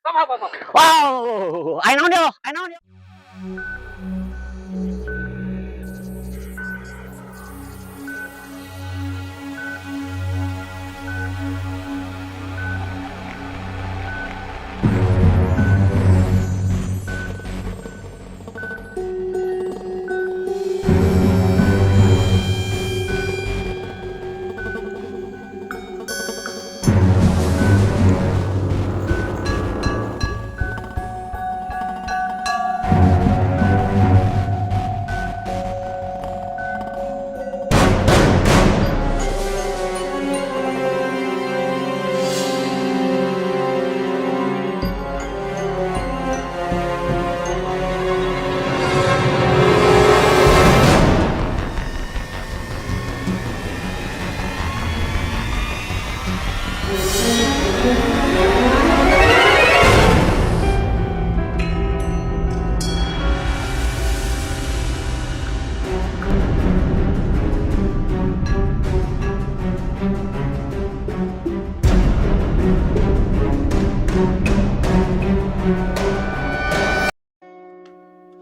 Wow, ai nói đi, ai nói đi.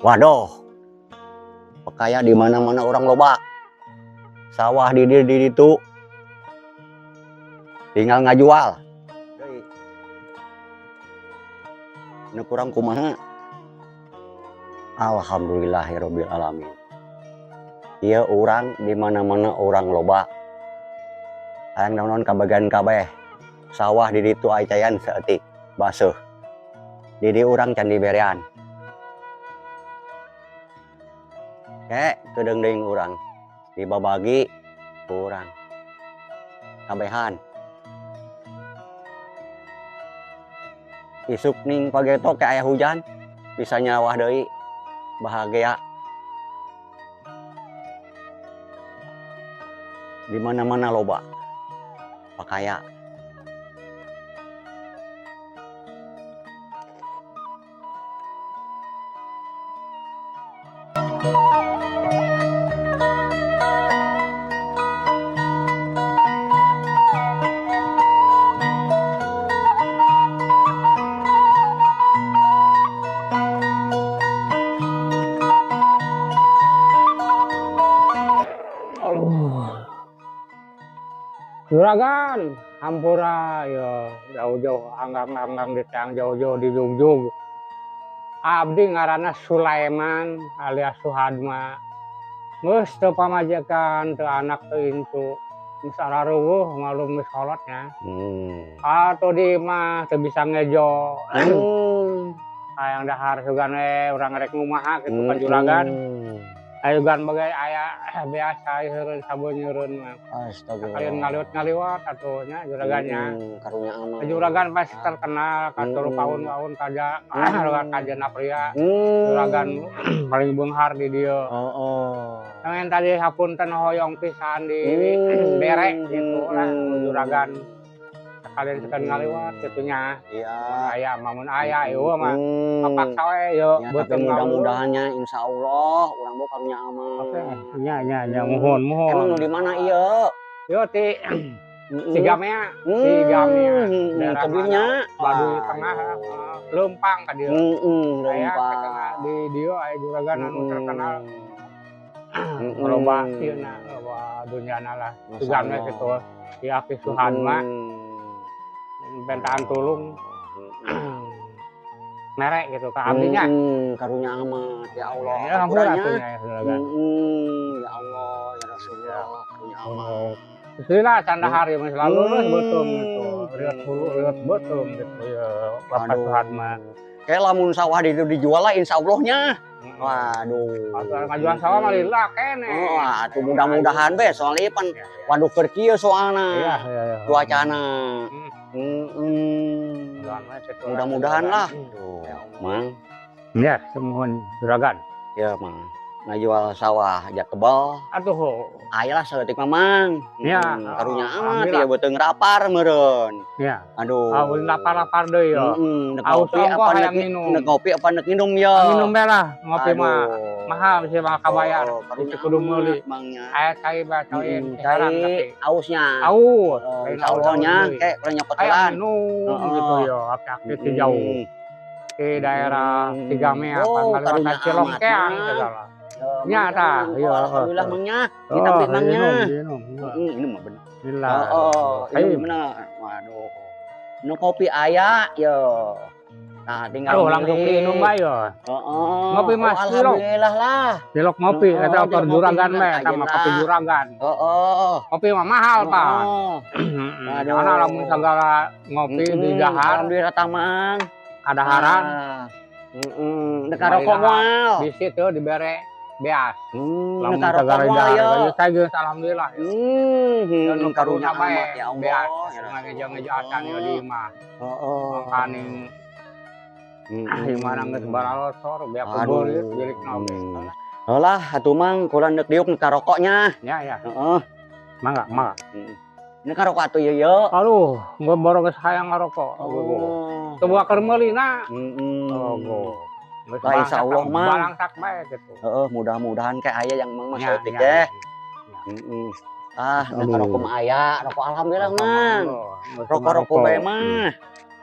Waduh, kayak di mana-mana orang loba. Sawah di itu tinggal ngajual. Ini kurang kumaha. Alhamdulillahirabbil alamin. Ieu urang di mana-mana orang loba. Hayang naon kabagian kabeh. Sawah di ditu aya cayan saeutik baseuh. Di urang can diberean. Kedeung deui urang dibabagi urang kabehan. Isuk ning pageto ke aya hujan bisa nyawah deui bahagia. Di mana-mana loba pakaya. Juragan, hampura ya jauh-jauh anggang-anggang di tiang jauh-jauh di Jungjung. Abdi ngaranna Sulaiman alias Suhadma. Geus teu pamajikan teu anak teu incu. Geus araruweuh malum geus kolotnya. Atuh di mah teu bisa ngejo. Hayang dahar sugan we urang rek ngumaha kitu ka juragan. Ayugan bagai aya biasa heureun sabeuneureun mah. Astagfirullah. Kalian ngaliwat atuhnya juragannya. Karunya aman. Juragan pas terkenal katur paun-paun kaja kajana pria. Juragan paling beunghar di dieu. Pengen tadi hapunten hoyong pisan di bere gitu lah juragan. Kalian sekalian ngaliwat gitunya. Iya. Aya mamun aya ieu mah kapaksa we yeuh Ya, tapi mudah-mudahannya insyaallah urang boga karunya aman. Oke, nya mohon. Emang nu di mana ieu? Yo ti Sigamea, daerah tebihnya Baduy Tengah, Leumpang ka dieu. Leumpang. Di dieu aya juragan anu terkenal. Loba ieuna, loba dunyana lah. Sugan we kitu. Ki Aki Suhadma. Bentaan tulung. Merek gitu ka abdinya. Karunya amat ya Allah. Ya hampura atunya juragan. Ya Allah, ya Rasulullah, karunya amat. Bismillah canda hari mah selalu beuteum gitu. Riot hulu riot beuteum gitu ya Bapak Suhadma. Kayak lamun sawah itu dijual lah insyaallah-nya. Waduh. Atuh ngajual sawah mah lillah kene. Wah, tuh mudah-mudahan be soalnya pan waduh keur kieu soalna. Iya. Cuacana. Mudah-mudahan lah. Tuh, Mang. Ya, semohon juragan. Ya, Mang. ngajual sawah jak kebal. Atuh. Aya lah saeutik mamang. Ya, Karunya amat alhamdulillah. ya beuteung rapar meureun. Ya. Aduh. Lapar-lapar deui ya. Heeh, Aus ongko hayang minum. Neuk ngopi apa neuk minum ya? Minum bae lah, ngopi mah Aduh. mahal sih mah kabayar. Karunya Itu kudu meuli. amat mangnya. Aya cai bacoin kisaran Cai tapi. ausnya. Aus, lain Insya Allahnya deui. kayak pernah nyokot Hayang heula. minum gitu ya, aki-aki ti jauh. Di daerah Tigame apa Oh, ngaliwatan karunya Cilongkeang amat, segala. Ya, Nyata, iya. alhamdulillah mangnya. Kita beli mangnya. Minum. Ini mah bener. Bismillah. Ini bener. Waduh. Nu kopi aya ya. Nah, tinggal Aduh, langsung minum bae ya. Heeh. Ngopi Mas, alhamdulillah lah. Cilok ngopi Oh, eta cilok juragan ngopi mah mah sama ayeuna. kopi juragan. Heeh. Kopi mah mahal, Pak. Aduh. Karena lamun segala ngopi di dahar Alhamdulillah tamang. ada haran Dek rokok moal. di situ dibere beas. Dek Lamun rokok segala moal dahar ya. kayu saya geus alhamdulillah. Nu karunya bae amat ya Allah. beas. Ya Ngeja-ngeja acan ya di imah. Heeh. Mangkane gimana geus baralosor bea Aduh. kebeurit bilik oge. Heula atuh mang kurang deuk diuk nu rokoknya. Ya. Heeh. Mangga. Nu rokok atuh ye ye. Aduh, gua baru geus hayang ngarokok. Teu keur meulina. Geus Lah, insya Allah, Mang. balangsak bae gitu. Heeh, mudah-mudahan kayak aya yang mang Ya, maseutik ya. teh. Nek rokok mah aya, rokok alhamdulillah mang. Rokok-rokok bae mah.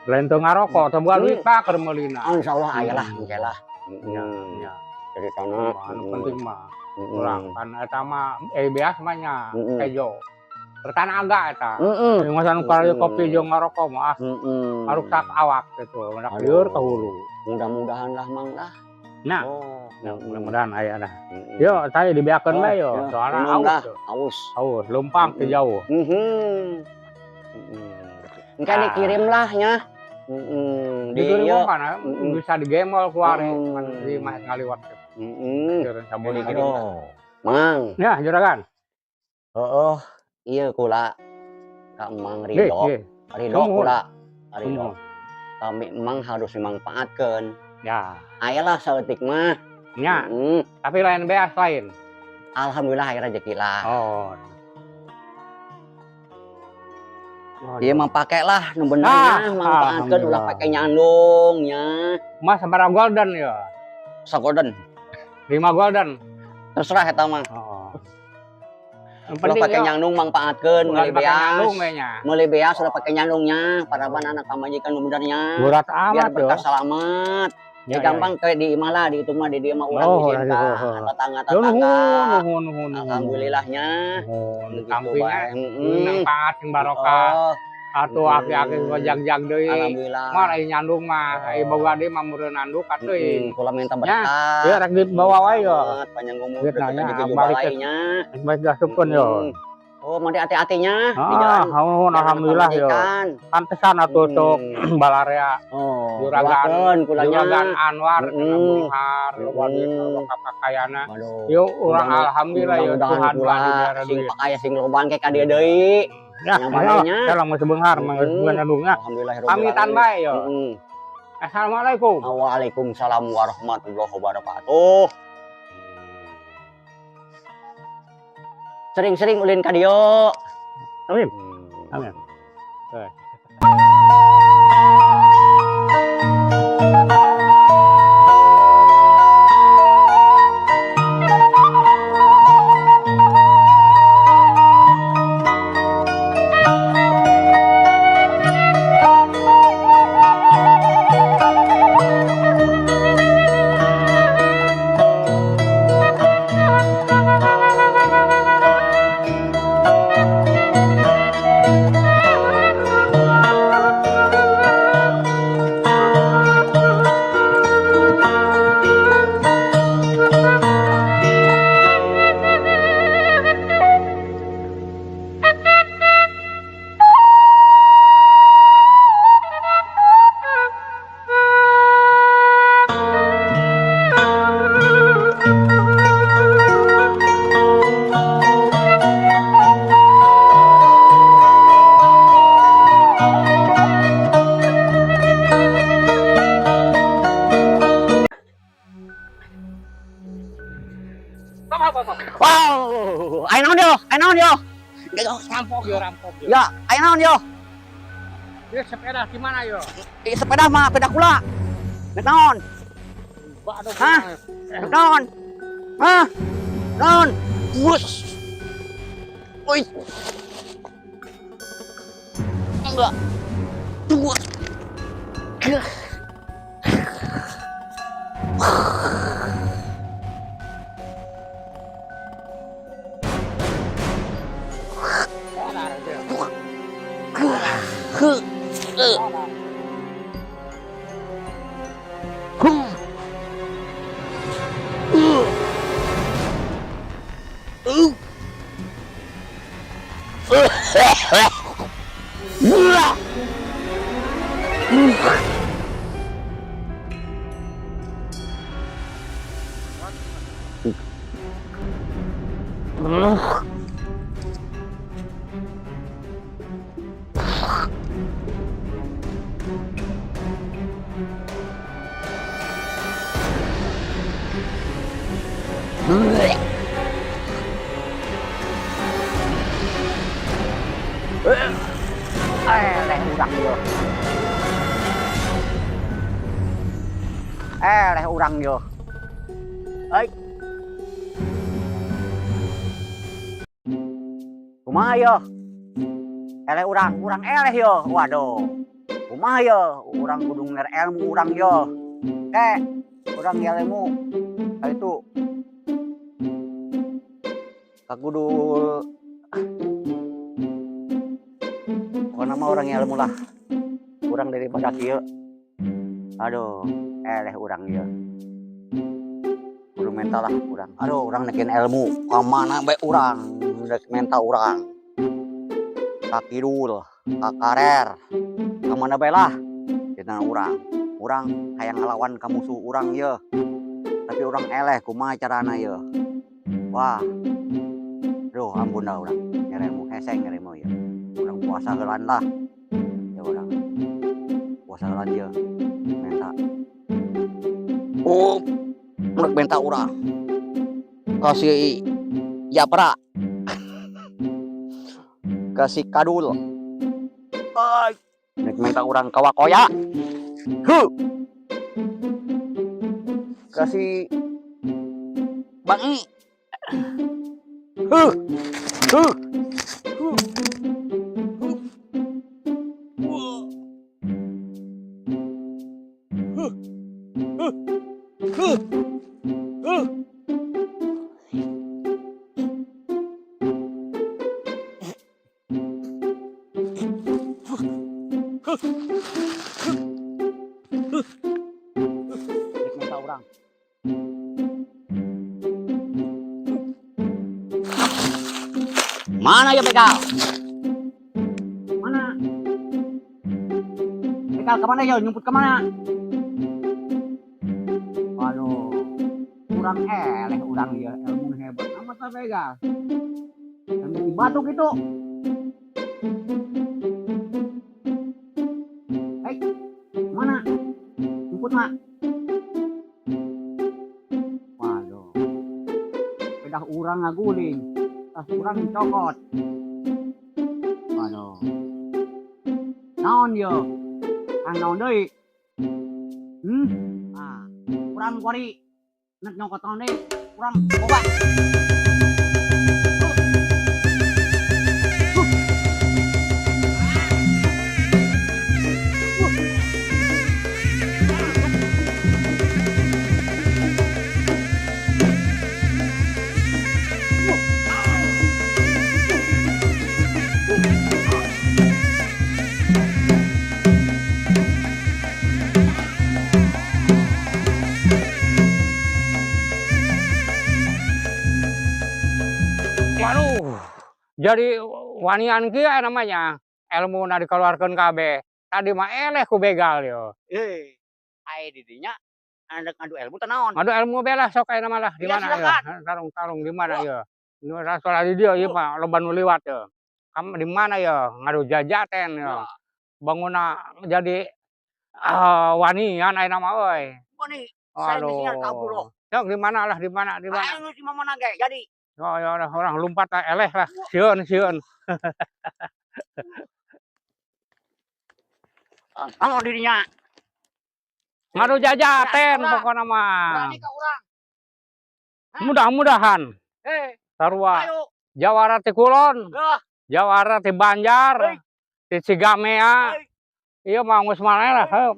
Lain teu ngarokok, teu boga duit Pak keur meulina. Insyaallah aya lah engke lah. Ya. Jadi tanah. Anu penting mah urang kan eta mah beas mah nya kejo. Bertanaga eta. Masa nu karayu kopi jeung ngarokok mah ngarusak awak gitu. Mendak lieur ka hulu. Mudah-mudahan lah mang lah. Nah, mudah-mudahan aya dah. Yo, Yo, saya dibiakeun bae yo. Soalna aus. Aus, lempang teu jauh. Engke dikirim lah nya. Dikirim kana bisa digemol ku are di mah ngaliwat. Keureun sabun dikirim. Mang. Ya, juragan. Heeh, ieu kula ka Mang Ridho. Ridho kula. Ridho. Kami emang harus dimanfaatkeun. Ya. Aya lah saeutik mah. Nya. Tapi lain beas lain. Alhamdulillah aya rezeki lah. Oh. Ieu mah pake lah nu bener nya manfaatkeun ulah pake nyandung nya. Mas sabaraha golden ya? Sagolden. 5 golden. Terserah eta mah. Yang Ulah pake nyandung manfaatkeun meuli beas. Meuli beas ulah pake nyandungnya, paraban anak pamajikan nu benernya. Berat Biar amat yo. berkah selamat. Ya gampang kayak di imah lah, di itu mah di dia mah urang izinkan tetangga-tetangga. Nuhun. Alhamdulillahnya. Kampingnya nang pangat sing barokah. Atuh aki-aki gojag-jag deui. Alhamdulillah. Mah ai nyandung mah ai boga deui mah meureun nanduk atuh. Kula minta berkah. Ya rek dibawa wae yo. Panjang umur Duit nanya, rezeki balik ke- balainya. Baik gasupkeun yo. Oh, mau hati-hatinya di jalan. Nuhun alhamdulillah yo. Pantesan atuh sok balarea. Oh, Juragan kulanya. Juragan Anwar kana Bunghar loba duit loba kakayana. Yo urang alhamdulillah yo Tuhan kula dibere sing duit. pakaya sing loban ke ka dieu deui. Ya, salam masih Bunghar mangga nandungnya. Alhamdulillah. Pamitan bae yo. Assalamualaikum. Waalaikumsalam warahmatullahi wabarakatuh. Sering-sering ulin ka dieu. Amin. Amin. Wow, ayo naon yo, ayo naon yo. Rampok yo. Ya, ayo naon yo. Dia sepeda di mana yo? Sepeda mah, sepeda kula. Nek naon? Aduh, Hah? Nek naon? Hah? Naon? Wus. Woi. Enggak. Dua. Leh urang yo. Leh urang yo. Ai. Kumaha yo? Eleh urang eleh yo. Waduh. Kumaha yo? Urang kudu nger ilmu urang yo. Urang ilmu. Itu kakudu pokoknya mah orang ilmu lah. Urang daripada kieu. Aduh, eleh urang ieu. Kudu mental lah urang. Aduh, urang nekin ilmu. Ka mana bae urang, rek mental urang. Ka kidul, ka karer. Ka mana bae lah. Cenah urang. Urang hayang ngalawan ka musuh urang ieu. Tapi urang eleh kumaha carana ieu. Wah. Aduh, ampun dah urang. Ngeremu heseng ngeremu ieu. Urang puasa heulan lah. Ya urang. Puasa heulan ieu. Menta. Oh, rek menta urang. Kasih Japra. Kasih Kadul. Ai, rek menta urang ka Wakoya. Kasih Bangi. Huh. Huh. Rek menta urang. Mana ya begal? Mana? Begal kemana ya? Nyumput kemana? Aduh, kurang eleh urang ya, ilmu hebat amat lah begal. Ilmu di batu gitu. Hei, mana? Nyumput mak. Waduh, pedah urang ngaguling. Tas urang dicokot. Waduh. Naon yo? Kang naon deui? Ah, urang kuari nek nyokot naon deui? Urang boga. Waduh, jadi wanian kieu namanya. Ilmuna dikeluarkeun kabeh. Tadi mah eleh ku begal yo. Aya di dinya andek ngadu ilmu teh naon? Adu ilmu belah sok aya mah lah di Ya, mana ya? silakan. Tarung-tarung di mana ya? Nu salah di dieu ieu mah loba nu liwat ya. Kamu di mana ya? Ngadu jajaten ya. Bangunna jadi wanian ayeuna mah euy. Pokoknya saya mestinya kabur loh. Aduh. Sok di mana lah di mana? Ayo nu si mamana ge jadi. Oh, ya udah orang lompat eleh lah. Sieun sieun. Anu dirinya. Ngadu jajaten pokoknya mah. Mudah-mudahan. Sarua. Jawara ti Kulon. Jawara ti Banjar. Ti Cigamea. Iya mah geus maneh lah. Heup.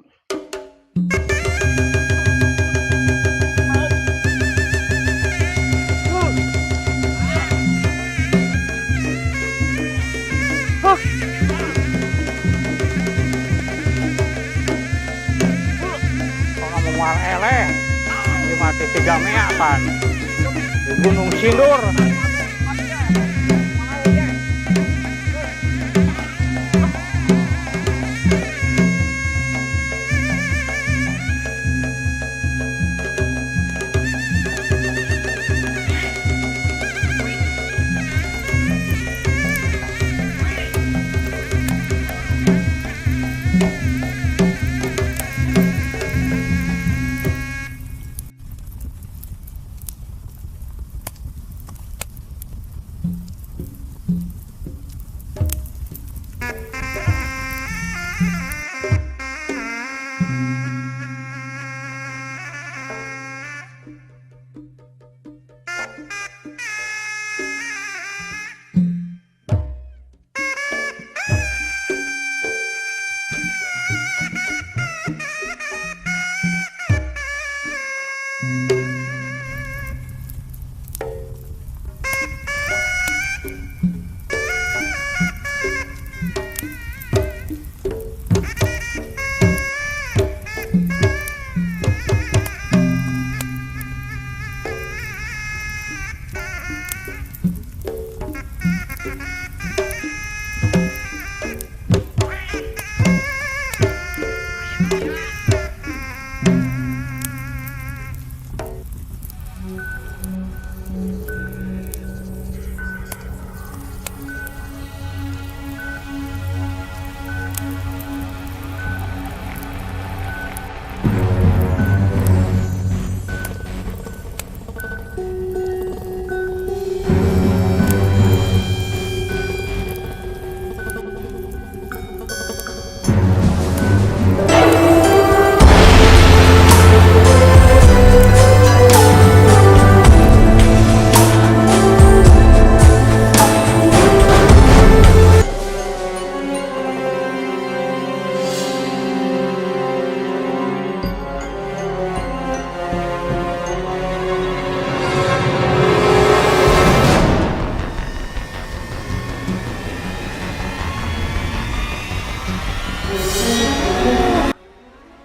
Kalau mau eleh. Di mati Cigamea kan. Di Gunung Sindur.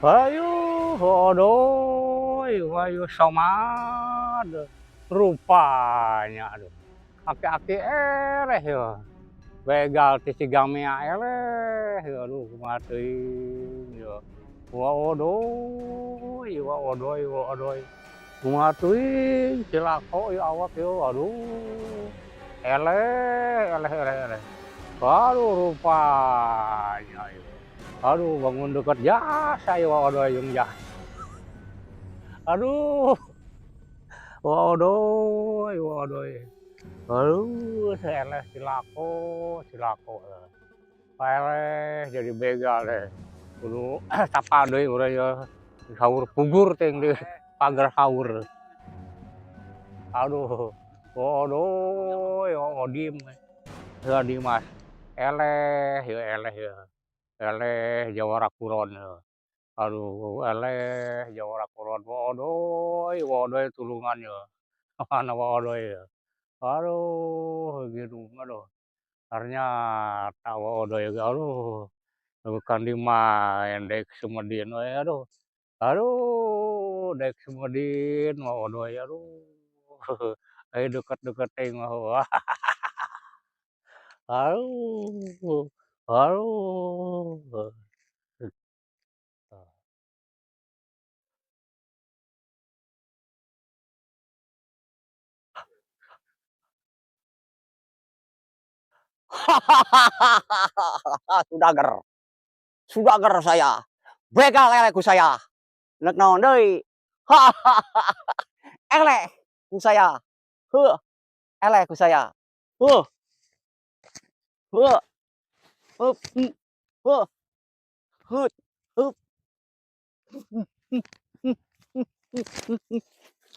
Hayu hodoy, hayu somad. Rupanya aduh. Aki-aki eleh ya. Begal ti Cigamea eleh ya aduh kumaha teuing ya. Wa odoy. Kumaha teuing cilako ya awak ya aduh. Eleh. Aduh rupanya ya. Aduh bangun dekat jasa ya odoy jeung jas. Aduh, odoy. Aduh, eleh cilako. Eleh jadi begal deh. Kudu sapa deui urang ya. Saur pugur teh di pagar saur. Aduh, odoy, odim. Ya Dimas. Eleh ya. Eleh Jawara Kulon ya. Aduh, eleh Jawara Kulon. Wadoy tulungan ya. Mana wadoy ya. Aduh, gitu. Aduh. Ternyata wadoy. Aduh. Bukan dimain dek Sumedin we aduh. Aduh, dek Sumedin wadoy aduh. Ai deket-deket teh mah wah. Aduh. Aduh. Sudager. Sudager saya. Begal eleh ku saya. Neuk naon deui? Eleh ku saya. Heuh. eleh ku saya. Huh, huh, hup, huh, hut, hup,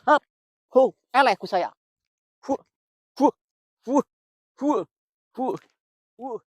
hap, huh, eleh ku saya. Huh, huh, huh, huh, huh, huh.